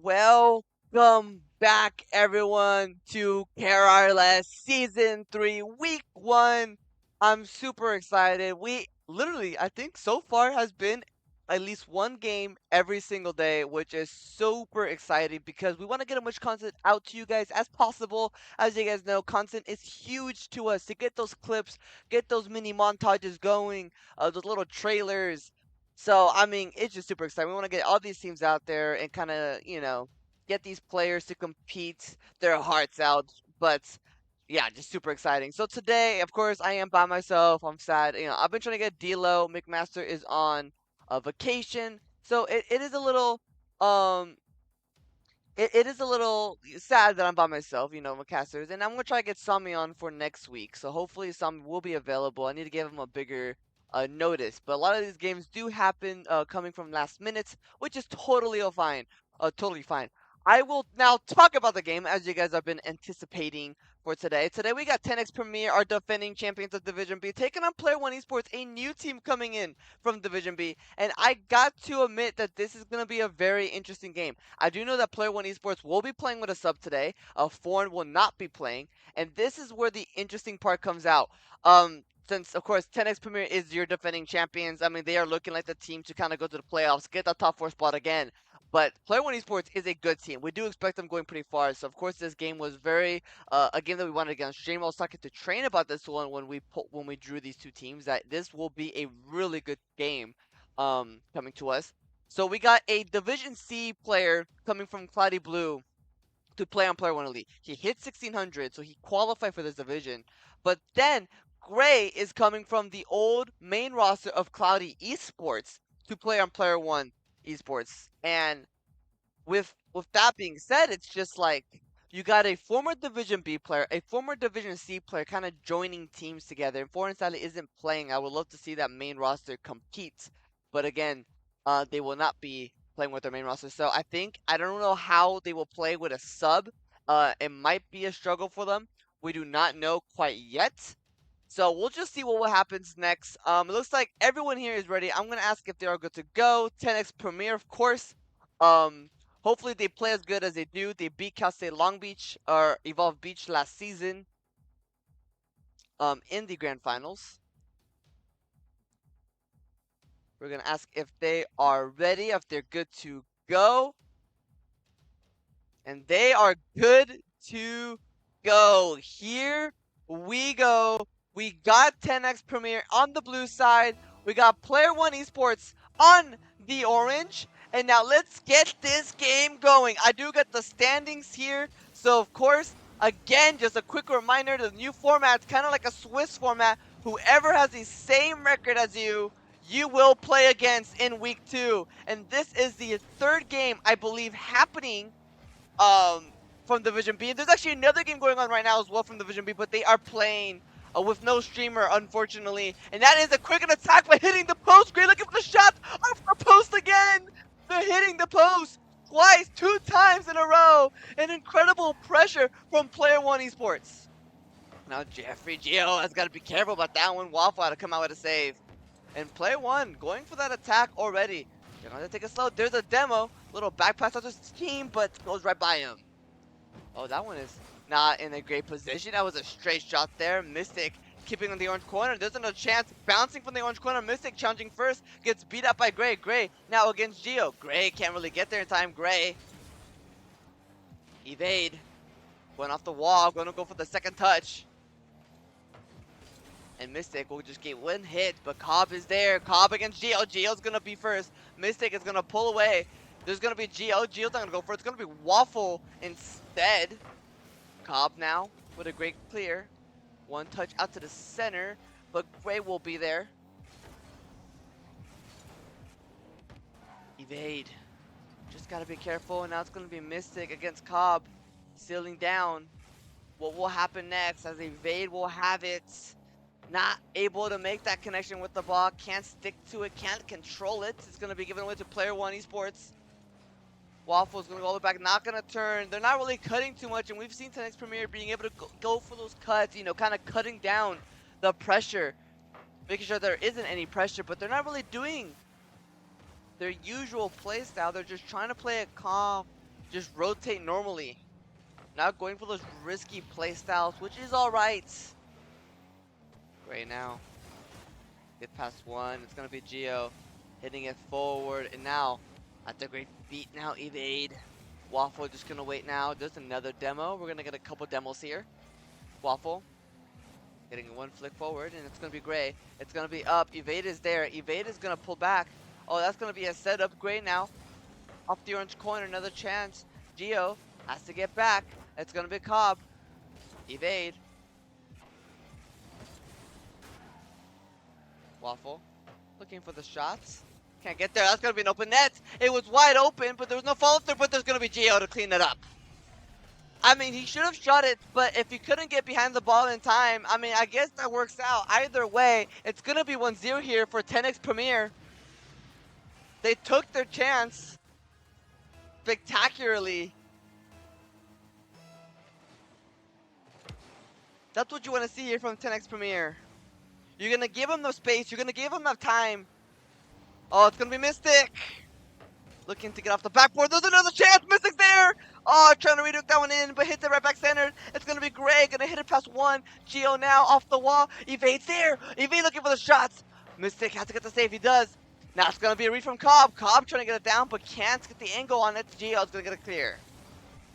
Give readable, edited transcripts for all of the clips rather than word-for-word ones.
Welcome back, everyone, to KRLS Season 3, Week 1. I'm super excited. We literally, I think so far has been at least one game every single day, which is super exciting because we want to get as much content out to you guys as possible. As you guys know, content is huge to us to get those clips, get those mini montages going, those little trailers. So, I mean, it's just super exciting. We want to get all these teams out there and kind of, get these players to compete their hearts out. But yeah, just super exciting. So today, of course, I am by myself. I'm sad. I've been trying to get D'Lo. McMaster is on a vacation. So it is a little um it is a little sad that I'm by myself, McCasters, and I'm gonna try to get Sami on for next week. So hopefully Sami will be available. I need to give him a bigger notice. But a lot of these games do happen coming from last minutes, which is totally fine. Totally fine. I will now talk about the game as you guys have been anticipating for today. Today we got Tenax Premier, our defending champions of Division B, taking on Player One Esports, a new team coming in from Division B. And I got to admit that this is gonna be a very interesting game. I do know that Player One Esports will be playing with a sub today. Foreign will not be playing, and this is where the interesting part comes out. Since of course 10x Premier is your defending champions, I mean they are looking like the team to kind of go to the playoffs, get the top four spot again. But Player One Esports is a good team. We do expect them going pretty far. So of course this game was very a game that we wanted against stream. I was talking to Train about this one when we drew these two teams that this will be a really good game coming to us. So we got a Division C player coming from Cloudy Blue to play on Player One Elite. He hit 1600, so he qualified for this division. But then Gray is coming from the old main roster of Cloudy Esports to play on Player One Esports. And with that being said, it's just like you got a former Division B player, a former Division C player, kind of joining teams together. And Foreign Sally isn't playing. I would love to see that main roster compete, but again, they will not be playing with their main roster. So I don't know how they will play with a sub. It might be a struggle for them. We do not know quite yet. So we'll just see what happens next. It looks like everyone here is ready. I'm gonna ask if they are good to go. 10x Premier, of course. Um, Hopefully they play as good as they do. They beat Cal State Long Beach or Evolve Beach last season. In the grand finals. We're gonna ask if they are ready, if they're good to go. And they are good to go. Here we go. We got 10x Premier on the blue side. We got Player One Esports on the orange. And now let's get this game going. I do get the standings here. So, of course, again, just a quick reminder, the new format's kind of like a Swiss format. Whoever has the same record as you will play against in week 2. And this is the third game, I believe, happening um, from Division B. And there's actually another game going on right now as well from Division B, but they are playing with no streamer, unfortunately. And that is a quick attack by hitting the post. Great looking for the shot off the post again. They're hitting the post twice, 2 times in a row. An incredible pressure from Player One Esports. Now Jeffrey Gio has got to be careful about that one. Waffle had to come out with a save. And Player One going for that attack already. They're going to take it slow. There's a demo. Little back pass out to his team, but goes right by him. Oh, that one is not in a great position. That was a straight shot there. Mystic keeping on the orange corner. There's another chance. Bouncing from the orange corner. Mystic challenging first. Gets beat up by Gray. Gray now against Gio. Gray can't really get there in time. Gray. Evade. Going off the wall. Going to go for the second touch. And Mystic will just get one hit, but Cobb is there. Cobb against Gio. Gio's going to be first. Mystic is going to pull away. There's going to be Gio. Gio's not going to go for it. It's going to be Waffle instead. Cobb now with a great clear. One touch out to the center, but Gray will be there. Evade. Just got to be careful. And now it's going to be Mystic against Cobb. Sealing down. What will happen next as Evade will have it. Not able to make that connection with the ball. Can't stick to it. Can't control it. It's going to be given away to Player One Esports. Waffle's going to go all the way back. Not going to turn. They're not really cutting too much. And we've seen Tenax Premier being able to go for those cuts. Kind of cutting down the pressure. Making sure there isn't any pressure. But they're not really doing their usual play style. They're just trying to play it calm. just rotate normally. Not going for those risky playstyles, which is alright. Great now. Get past one. It's going to be Geo hitting it forward. And now, at the great beat now, evade. Waffle just going to wait now. There's another demo. We're going to get a couple demos here. Waffle getting one flick forward, and it's going to be Gray. It's going to be up. Evade is there. Evade is going to pull back. Oh, that's going to be a setup. Gray now. Off the orange coin, another chance. Geo has to get back. It's going to be Cobb. Evade. Waffle looking for the shots. Can't get there. That's going to be an open net. It was wide open, but there was no follow through, but there's going to be Geo to clean it up. I mean, he should have shot it, but if he couldn't get behind the ball in time, I mean, I guess that works out. Either way, it's going to be 1-0 here for Tenax Premier. They took their chance spectacularly. That's what you want to see here from Tenax Premier. You're going to give him the space. You're going to give him the time. Oh, it's going to be Mystic. Looking to get off the backboard. There's another chance. Mystic's there. Oh, trying to redirect that one in, but hits it right back center. It's going to be Gray. Going to hit it past one. Geo now off the wall. Evade's there. Evade looking for the shots. Mystic has to get the save. He does. Now it's going to be a read from Cobb. Cobb trying to get it down, but can't get the angle on it. Geo's going to get it clear.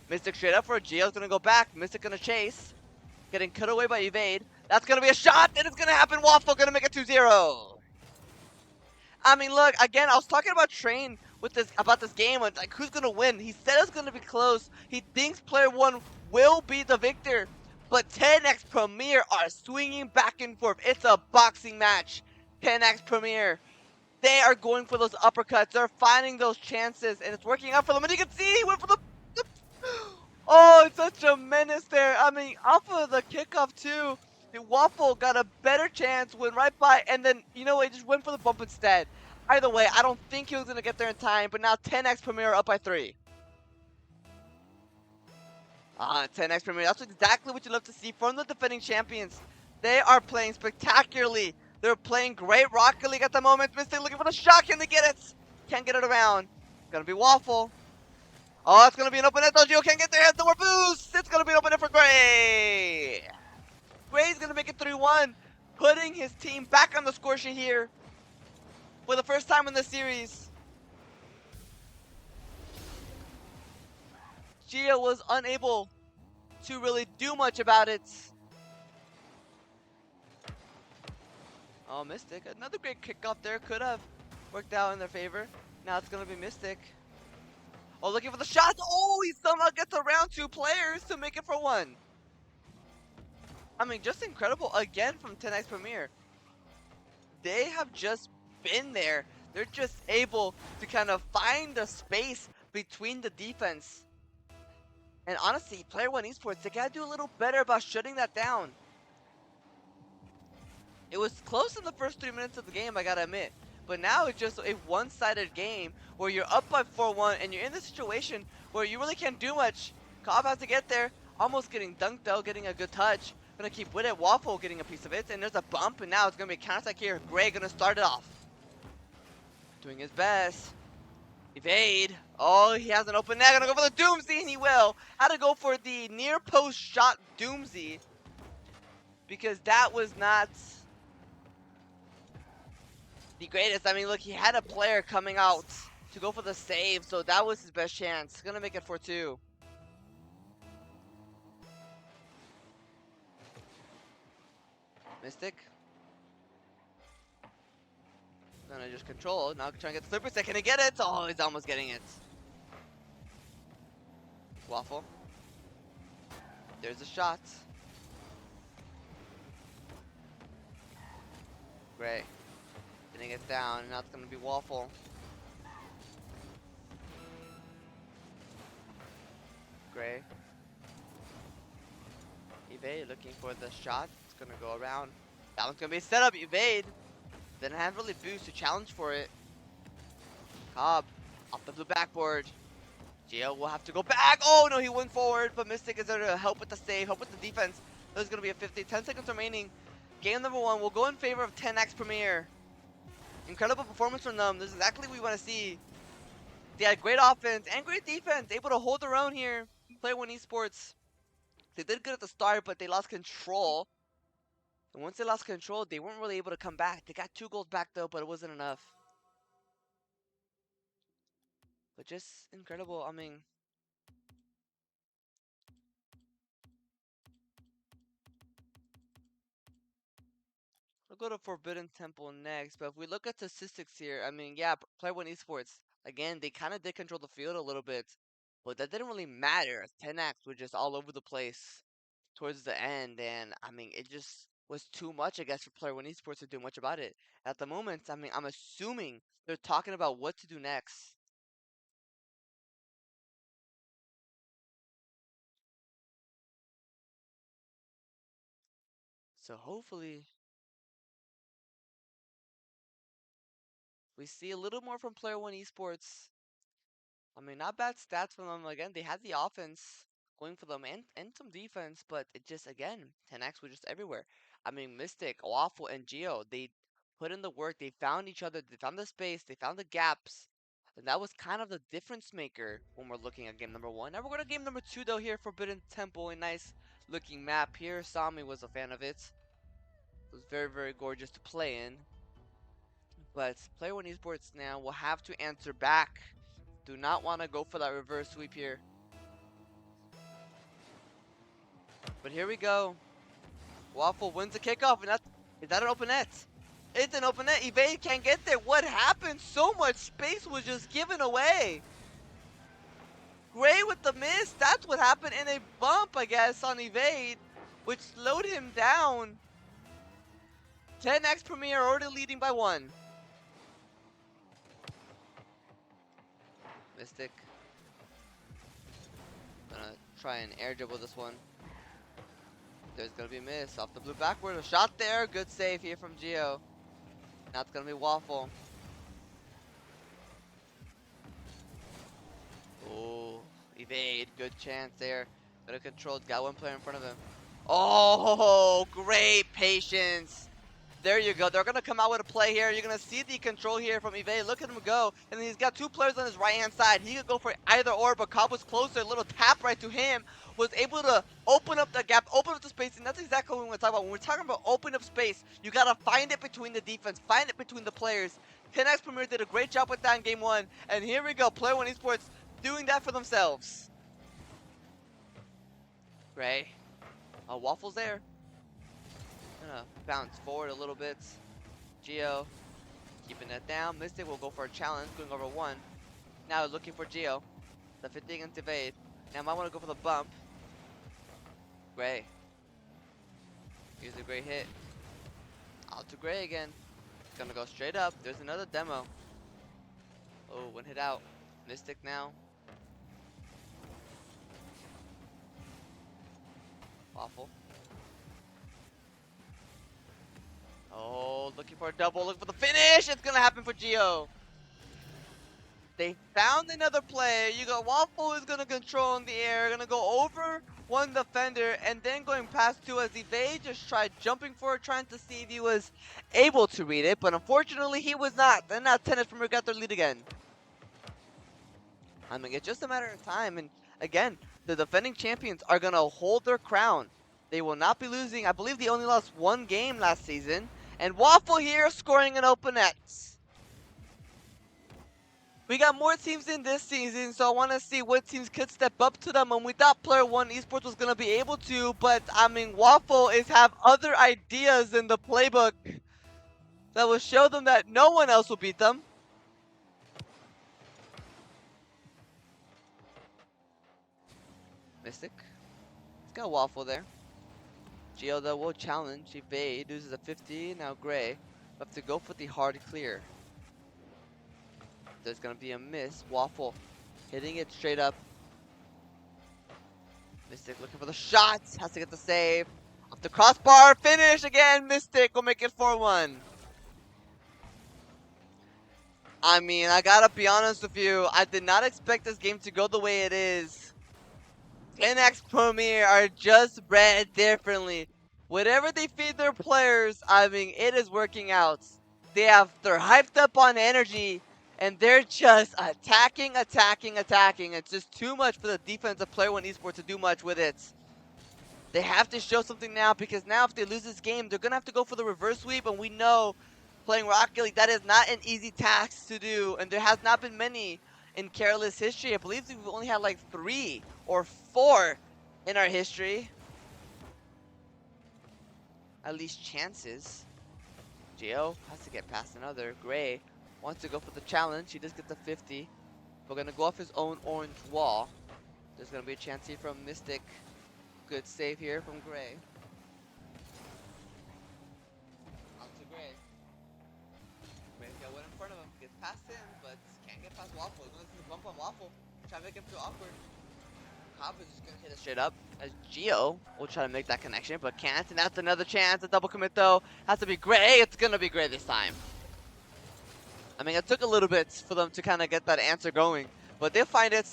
Mystic straight up for it. Geo's going to go back. Mystic going to chase. Getting cut away by Evade. That's going to be a shot, and it's going to happen. Waffle going to make it 2-0. I mean, look, again, I was talking about Train with about this game, like who's going to win. He said it's going to be close. He thinks player one will be the victor, but Tenax Premier are swinging back and forth. It's a boxing match. Tenax Premier, they are going for those uppercuts. They're finding those chances, and it's working out for them. And you can see he went for the oh, it's such a menace there. I mean, off of the kickoff too. Waffle got a better chance, went right by, and then, you know what, he just went for the bump instead. Either way, I don't think he was going to get there in time, but now 10x Premier up by 3. 10x Premier, that's exactly what you love to see from the defending champions. They are playing spectacularly. They're playing great Rocket League at the moment. Mystic looking for the shot. Can they get it? Can't get it around. Gonna be Waffle. Oh, it's gonna be an open net. Geo can't get there. Has no more boost. It's gonna be an open net for Gray. Gray's gonna make it 3-1, putting his team back on the score sheet here for the first time in the series. Geo was unable to really do much about it. Oh, Mystic, another great kickoff there. Could have worked out in their favor. Now it's gonna be Mystic. Oh, looking for the shots. Oh, he somehow gets around 2 players to make it for 1. I mean, just incredible again from 10x Premier. They have just been there. They're just able to kind of find the space between the defense. And honestly, player one Esports, they gotta do a little better about shutting that down. It was close in the first 3 minutes of the game, I gotta admit. But now it's just a one-sided game where you're up by 4-1 and you're in the situation where you really can't do much. Cobb has to get there, almost getting dunked though, getting a good touch. Gonna keep with it. Waffle getting a piece of it, and there's a bump, and now it's gonna be a counter attack here. Gray gonna start it off. Doing his best. Evade. Oh, he has an open net. Gonna go for the Doomsday, and he will. Had to go for the near post shot Doomsday because that was not the greatest. I mean, look, he had a player coming out to go for the save, so that was his best chance. Gonna make it 4-2. Mystic. Gonna just control. Now trying to get the flipper set. Can he get it? Oh, he's almost getting it. Waffle. There's a shot. Gray. Getting it down. And now it's gonna be Waffle. Gray. Evade looking for the shot. Gonna go around. That one's gonna be a setup. Evade. Then have really boost to challenge for it. Cobb off the blue backboard. Geo will have to go back. Oh no, he went forward, but Mystic is there to help with the save, help with the defense. There's gonna be a 50. 10 seconds remaining. Game number 1 will go in favor of 10x Premier. Incredible performance from them. This is exactly what we want to see. They had great offense and great defense, able to hold their own here. Player One Esports. They did good at the start, but they lost control. And once they lost control, they weren't really able to come back. They got 2 goals back though, but it wasn't enough. But just incredible. I mean, we'll go to Forbidden Temple next. But if we look at statistics here, I mean, yeah, Player One Esports, again, they kind of did control the field a little bit. But that didn't really matter. Tenax was just all over the place towards the end. And, I mean, it just was too much, I guess, for Player One Esports to do much about it. At the moment, I mean, I'm assuming they're talking about what to do next. So hopefully we see a little more from Player One Esports. I mean, not bad stats from them. Again, they had the offense going for them and some defense, but it just, again, 10x was just everywhere. I mean, Mystic, Waffle, and Geo, they put in the work. They found each other. They found the space. They found the gaps. And that was kind of the difference maker when we're looking at game number 1. Now we're going to game number 2, though, here, Forbidden Temple. A nice looking map here. Sami was a fan of it. It was very, very gorgeous to play in. But Player One Esports now will have to answer back. Do not want to go for that reverse sweep here. But here we go. Waffle wins the kickoff, and is that an open net? It's an open net. Evade can't get there. What happened? So much space was just given away. Gray with the miss. That's what happened in a bump, I guess, on Evade, which slowed him down. 10x Premier already leading by 1. Mystic. Gonna try and air dribble this one. There's gonna be a miss off the blue backward. A shot there. Good save here from Geo. Now it's gonna be Waffle. Oh, evade. Good chance there. Better controlled. Got one player in front of him. Oh, great patience. There you go. They're going to come out with a play here. You're going to see the control here from Evade. Look at him go. And he's got 2 players on his right-hand side. He could go for either or, but Cobb was closer. A little tap right to him. Was able to open up the gap, open up the space. And that's exactly what we want to talk about. When we're talking about open up space, you got to find it between the defense. Find it between the players. 10x Premier did a great job with that in Game 1. And here we go. Player One Esports doing that for themselves. Gray. Waffle's there. Gonna bounce forward a little bit. Geo keeping that down. Mystic will go for a challenge, going over 1. Now looking for Geo. The 50 against Evade. Now might want to go for the bump. Gray. Here's a great hit. Out to Gray again. Gonna go straight up. There's another demo. Oh, 1 hit out. Mystic now. Waffle. Oh, looking for a double, looking for the finish! It's gonna happen for Geo! They found another play. You got Waffle is gonna control in the air, gonna go over 1 defender, and then going past 2 as Evade just tried jumping for it, trying to see if he was able to read it, but unfortunately he was not. Then now Tennis from got their lead again. I mean, it's just a matter of time, and again, the defending champions are gonna hold their crown. They will not be losing. I believe they only lost 1 game last season. And Waffle here scoring an open net. We got more teams in this season, so I want to see what teams could step up to them. And we thought Player One Esports was going to be able to, but I mean, Waffle have other ideas in the playbook that will show them that no one else will beat them. Mystic. It's got Waffle there. Geo though will challenge. Evade loses a 50. Now Gray have to go for the hard clear. There's gonna be a miss. Waffle hitting it straight up. Mystic looking for the shot. Has to get the save. Off the crossbar. Finish again. Mystic will make it 4-1. I mean, I gotta be honest with you. I did not expect this game to go the way it is. Tenax Premier are just bred differently. Whatever they feed their players, I mean, it is working out. They're hyped up on energy, And they're just attacking, attacking, attacking. It's just too much for the defensive player one Esports to do much with it. They have to show something now, because now if they lose this game, they're going to have to go for the reverse sweep. And we know playing Rocket League, that is not an easy task to do. And there has not been many in KRLS history. I believe we've only had like 3 or 4 in our history. At least chances. Gio has to get past another. Gray wants to go for the challenge. He does get the 50. We're going to go off his own orange wall. There's going to be a chance here from Mystic. Good save here from Gray. Out to Gray. Gray's got one in front of him. Gets past him, but can't get past Waffle. He's going to bump on Waffle. Try to make him feel awkward. Cobb is just going to hit it straight up. As Gio will try to make that connection, but can't. And that's another chance. A double commit, though. Has to be Gray. It's going to be Gray this time. I mean, it took a little bit for them to kind of get that answer going, but they'll find it.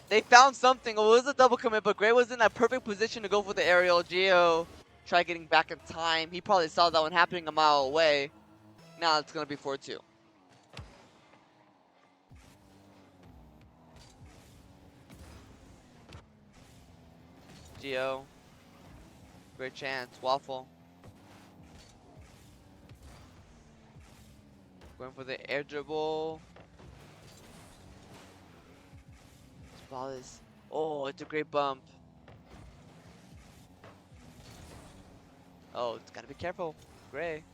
They found something. It was a double commit, but Gray was in that perfect position to go for the aerial. Gio tried getting back in time. He probably saw that one happening a mile away. Now it's going to be 4-2. Gio. Great chance. Waffle. Going for the air dribble. This ball is... Oh, it's a great bump. Oh, it's got to be careful. Gray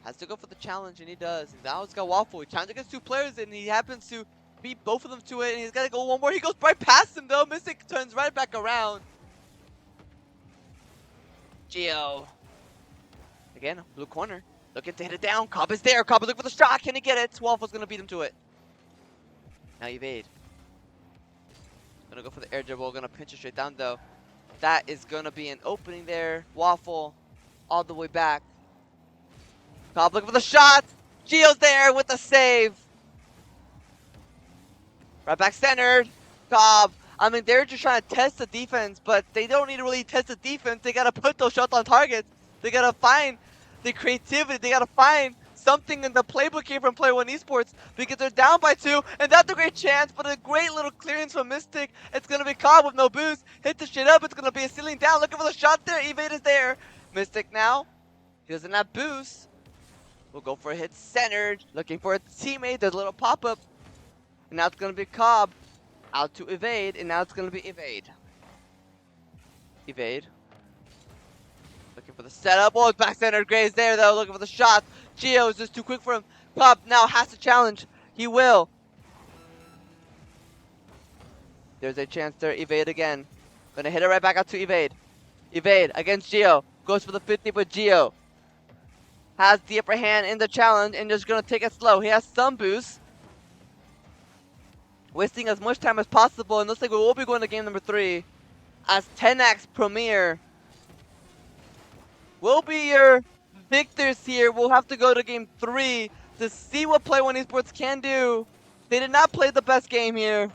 has to go for the challenge, and he does. And now it's got Waffle. He challenges against 2 players, and he happens to beat both of them to it. And he's got to go one more. He goes right past him, though. Mystic turns right back around. Gio. Again, blue corner. Looking to hit it down. Cobb is there. Cobb is looking for the shot. Can he get it? Waffle's going to beat him to it. Now evade. Going to go for the air dribble. Going to pinch it straight down, though. That is going to be an opening there. Waffle all the way back. Cobb looking for the shot. Gio's there with the save. Right back centered. Cobb. I mean, they're just trying to test the defense, but they don't need to really test the defense. They got to put those shots on targets. They got to find the creativity. They got to find something in the playbook here from Player One Esports, because they're down by 2, and that's a great chance, but a great little clearance from Mystic. It's going to be Cobb with no boost. Hit the shit up. It's going to be a ceiling down. Looking for the shot there. Evade is there. Mystic now. He doesn't have boost. We'll go for a hit centered. Looking for a teammate. There's a little pop-up. And now it's going to be Cobb. Out to evade, and now it's going to be evade. Evade. Looking for the setup. Oh, it's back centered. Gray's there, though. Looking for the shot. Gio is just too quick for him. Cobb now has to challenge. He will. There's a chance there. Evade again. Gonna hit it right back out to evade. Evade against Gio. Goes for the 50, but Gio has the upper hand in the challenge and just gonna take it slow. He has some boost. Wasting as much time as possible, and looks like we will be going to game number 3 as Tenax Premier will be your victors here. We'll have to go to game 3 to see what Player One Esports can do. They did not play the best game here.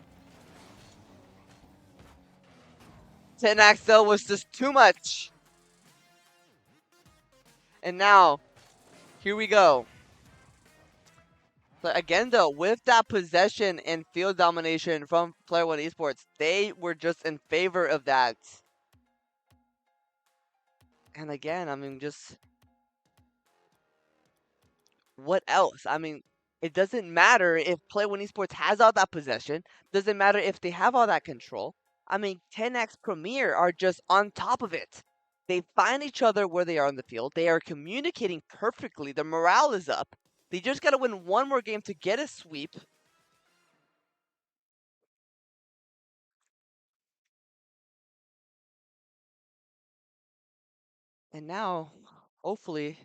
Tenax though was just too much. And now, here we go. But again though, with that possession and field domination from Player One Esports, they were just in favor of that. And again, I mean, just what else? I mean, it doesn't matter if Player One Esports has all that possession. Doesn't matter if they have all that control. I mean, 10x Premier are just on top of it. They find each other where they are on the field. They are communicating perfectly. Their morale is up. They just got to win one more game to get a sweep. And now, hopefully,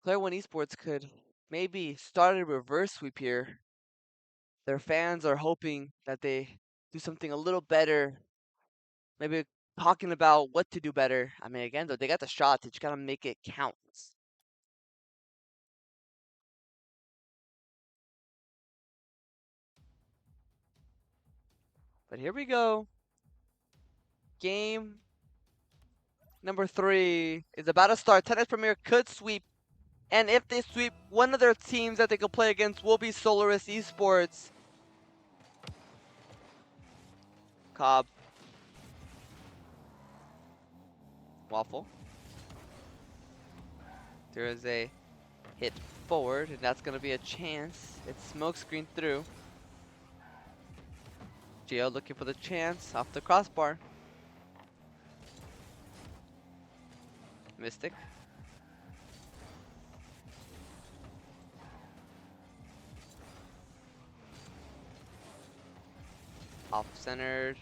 Player One Esports could maybe start a reverse sweep here. Their fans are hoping that they do something a little better. Maybe talking about what to do better. I mean, again, though, they got the shots. They just got to make it count. But here we go. Game number 3 is about to start. Tennis Premier could sweep And if they sweep, one of their teams that they could play against will be Solaris Esports. Cobb. Waffle. There is a hit forward, and that's going to be a chance. It's smoke screen through. Gio looking for the chance off the crossbar. Mystic. Off-centered.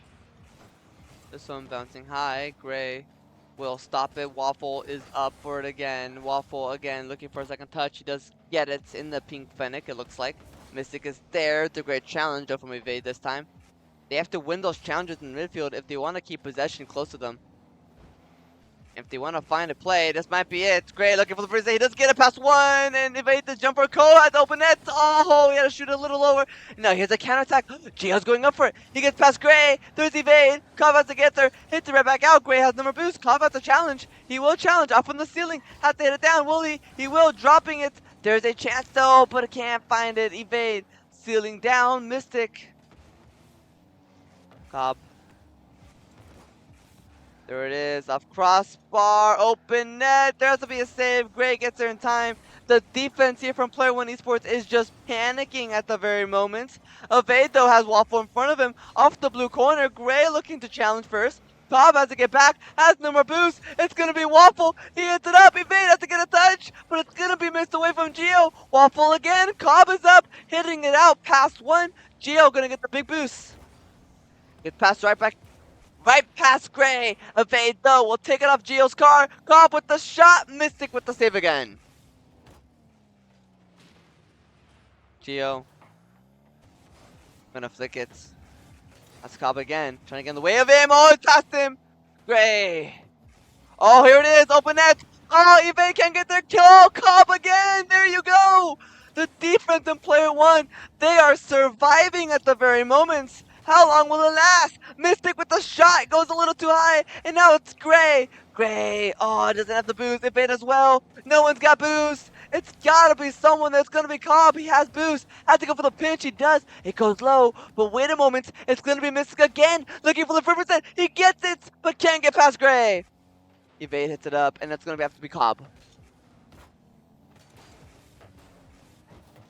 This one bouncing high. Gray will stop it. Waffle is up for it again. Waffle again looking for a second touch. He does get it in the pink Fennec, it looks like. Mystic is there. It's a great challenge though from Evade this time. They have to win those challenges in midfield if they want to keep possession close to them. If they want to find a play, this might be it. Gray looking for the first. He does get it past one and evade the jumper. Cole at the open net. Oh, he had to shoot a little lower. Now here's a counterattack. Gio's going up for it. He gets past Gray. There's evade. Cobb has to get there. Hits it right back out. Gray has number boost. Cobb has to challenge. He will challenge. Up from the ceiling. Has to hit it down. Will he? He will. Dropping it. There's a chance though, but can't find it. Evade. Ceiling down. Mystic. Cobb. There it is, off crossbar, open net, there has to be a save, Gray gets there in time. The defense here from Player 1 Esports is just panicking at the very moment. Evade though has Waffle in front of him, off the blue corner, Gray looking to challenge first. Cobb has to get back, has no more boost, it's gonna be Waffle, he hits it up, Evade has to get a touch, but it's gonna be missed away from Gio. Waffle again, Cobb is up, hitting it out past one, Gio gonna get the big boost. Gets passed right back. Right past Gray. Evade though. We'll take it off Gio's car. Cobb with the shot. Mystic with the save again. Gio. Gonna flick it. That's Cobb again. Trying to get in the way of him. Oh, it passed him. Gray. Oh, here it is. Open net. Oh, Evade can't get there. Kill. Cobb again. There you go. The defense in Player 1. They are surviving at the very moments. How long will it last? Mystic with the shot goes a little too high, and now it's Gray. Gray, oh, doesn't have the boost. Evade as well. No one's got boost. It's gotta be someone that's gonna be Cobb. He has boost. Has to go for the pinch. He does. It goes low, but wait a moment. It's gonna be Mystic again. Looking for the 100%. He gets it, but can't get past Gray. Evade hits it up, and that's gonna have to be Cobb.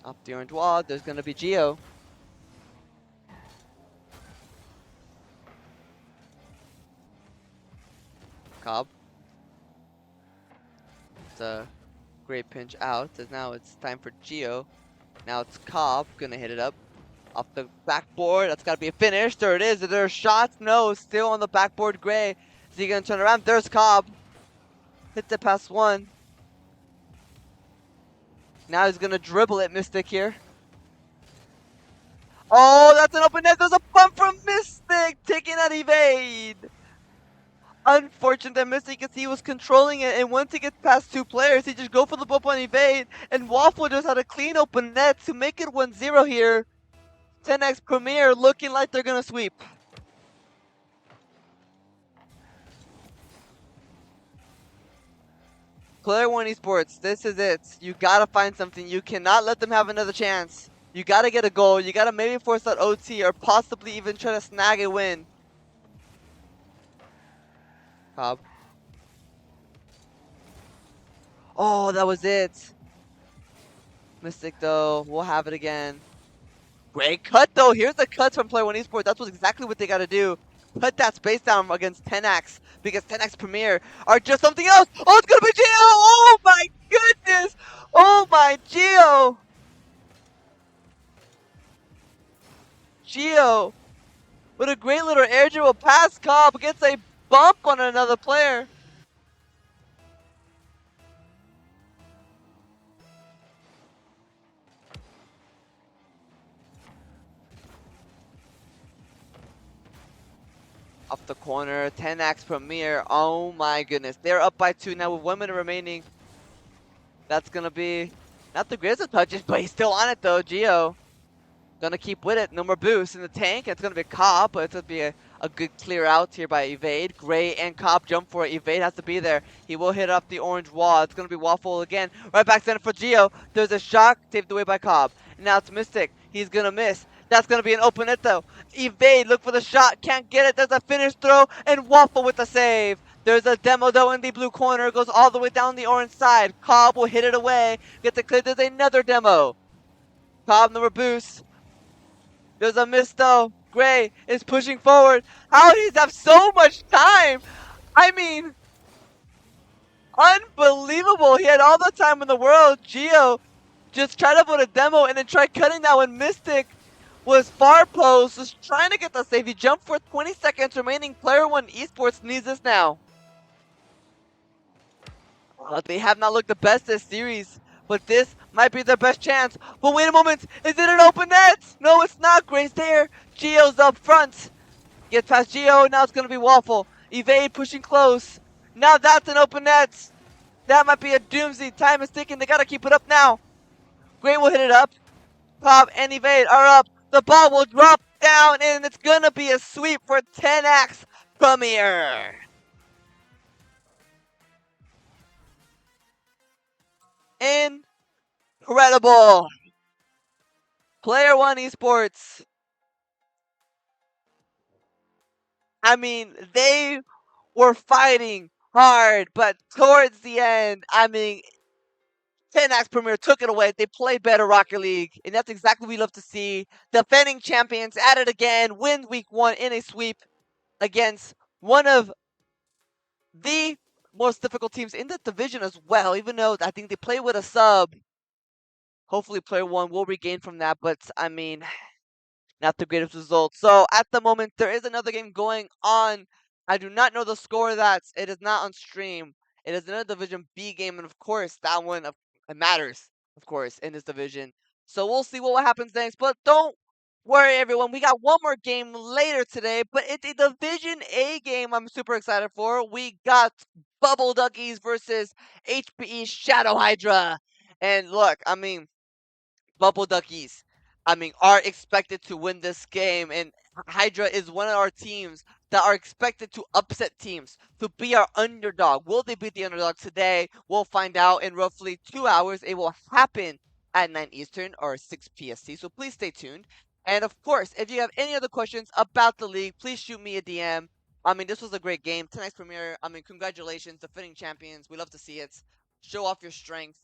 Up the orange wall, there's gonna be Gio. Cobb. It's a great pinch out, as now it's time for Gio. Now it's Cobb, gonna hit it up. Off the backboard, that's gotta be a finish. There it is, are there shots? No, still on the backboard, Gray. Is he gonna turn around? There's Cobb. Hits it past one. Now he's gonna dribble it, Mystic here. Oh, that's an open net, there's a bump from Mystic, taking that evade. Unfortunate that Mystic, because he was controlling it, and once he gets past two players, he just go for the bump on evade, and Waffle just had a clean open net to make it 1-0 here. Tenax Premier looking like they're gonna sweep. Player 1 Esports, this is it. You gotta find something. You cannot let them have another chance. You gotta get a goal. You gotta maybe force that OT, or possibly even try to snag a win. Cobb. Oh, that was it. Mystic though, we'll have it again. Great cut though. Here's the cuts from Player 1 Esports. That's exactly what they gotta do. Put that space down against Tenax, because Tenax Premier are just something else. Oh, it's gonna be Gio. Oh my goodness. Oh my Gio. Gio with a great little air dribble past Cobb, gets a bump on another player. Off the corner, Tenax Premier. Oh my goodness, they're up by 2 now with 1 minute remaining. That's gonna be not the greatest of touches, but he's still on it though, Gio. Gonna keep with it. No more boost in the tank. It's gonna be Cobb, but it's gonna be a good clear out here by Evade. Gray and Cobb jump for it. Evade has to be there. He will hit up the orange wall. It's gonna be Waffle again. Right back center for Geo. There's a shock taped away by Cobb. And now it's Mystic. He's gonna miss. That's gonna be an open it though. Evade, look for the shot. Can't get it. There's a finish throw. And Waffle with the save. There's a demo though in the blue corner. Goes all the way down the orange side. Cobb will hit it away. Get the clear. There's another demo. Cobb number boost. There's a miss though. Gray is pushing forward. How does he have so much time? I mean, unbelievable. He had all the time in the world. Geo just tried to put a demo and then tried cutting that when Mystic was far post, just trying to get the save. He jumped for 20 seconds remaining. Player 1 Esports needs this now. They have not looked the best this series, but this might be their best chance. But wait a moment, is it an open net? No, it's not. Gray's there. Geo's up front. Gets past Geo, now it's going to be Waffle. Evade pushing close. Now that's an open net. That might be a doomsday. Time is ticking. They got to keep it up now. Gray will hit it up. Pop and Evade are up. The ball will drop down, and it's going to be a sweep for Tenax Premier. Incredible. Player 1 Esports. I mean, they were fighting hard, but towards the end, I mean, Tenax Premier took it away. They played better Rocket League, and that's exactly what we love to see. Defending champions at it again, win week 1 in a sweep against one of the most difficult teams in the division as well, even though I think they play with a sub. Hopefully player 1 will regain from that, but I mean, not the greatest result. So at the moment, there is another game going on. I do not know the score of that. It is not on stream. It is another Division B game, and of course, that one it matters, of course, in this division. So we'll see what happens next. But don't worry, everyone. We got one more game later today, but it's a Division A game I'm super excited for. We got Bubble Duckies versus HPE Shadow Hydra. And look, I mean, Bubble Duckies, I mean, are expected to win this game, and Hydra is one of our teams that are expected to upset teams, to be our underdog. Will they beat the underdog today? We'll find out in roughly 2 hours. It will happen at 9 Eastern or 6 PST, so please stay tuned. And of course, if you have any other questions about the league, please shoot me a DM. I mean, this was a great game. Tonight's premiere, I mean, congratulations, defending champions. We love to see it. Show off your strength.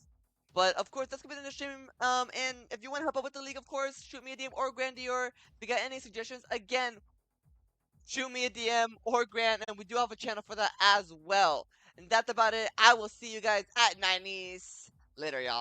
But of course, that's gonna be the stream. And if you want to help out with the league, of course, shoot me a DM or Grandior. If you got any suggestions, again, shoot me a DM or Grant, and we do have a channel for that as well. And that's about it. I will see you guys at 90s. Later, y'all.